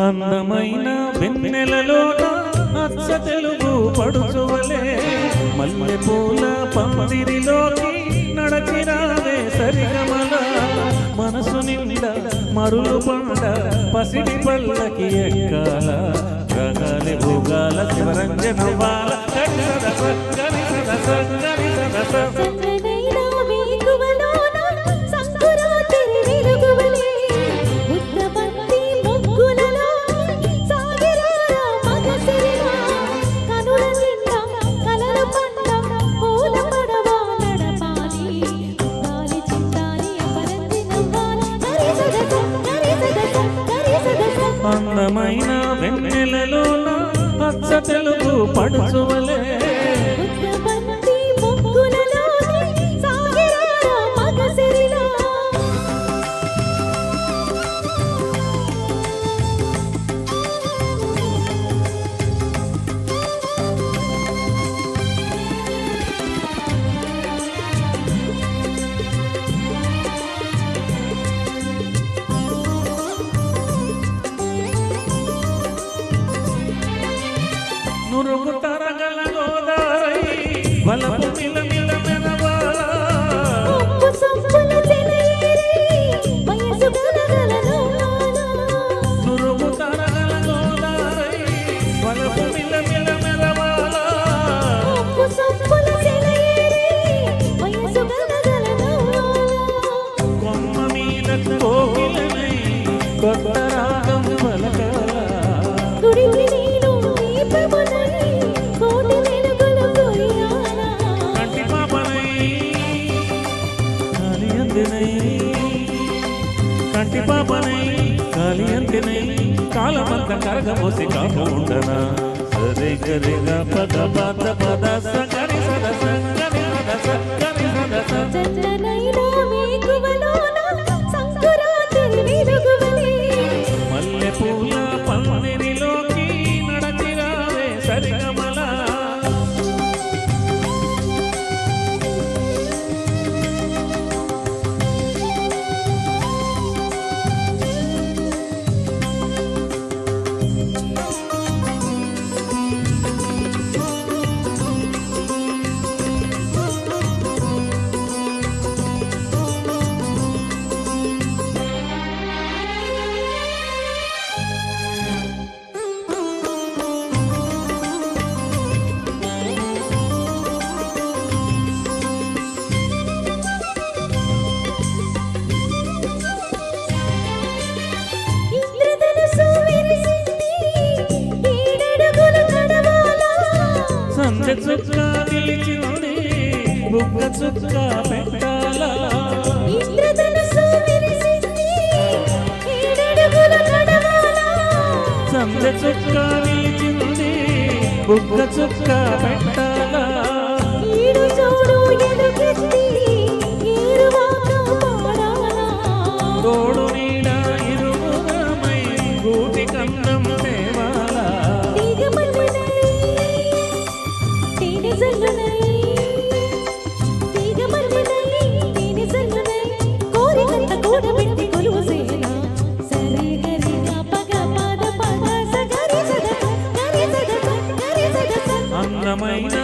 అందమైన వెన్నెలలోన అచ్చ తెలుగు పడుచువలే మల్లె పూల పందిరిలోకి నడచిరావే సరిగమల మనసు నిండా మరులు పండ పసిడి పల్లకి ఎక్కాల రగాలి భోగాల శివరంజన బాల అందమైన వెన్నెలలోన అచ్చ తెలుగు పడుచువలే నురుగు తరగల గోదారై వలపు మిల మిల మెరవాల నురుగు తరగల గోదారై వలపు మిల మిల మెరవాల కొమ్మ మీద కోకిలనై కొత్త రాగం పలకాల కంటి పాపనై కాలి అంతినై కాలమంత కరగమోసి కాకుండా సరే గరిగా పద పద పద సగరి సద సంగరి సద సగరి సద మల్లె పూల పందిరిలోకి నడచిరావే సరిగమల సంధ్య చుక్క నిలిచింది బుగ్గ చుక్క పెట్టాల సంధ్య చుక్క నిలిచింది బుగ్గ చుక్క పెట్టాల తోడు నీడ ఇరుమురమై గూటి కన్నం దేవాల అందమైన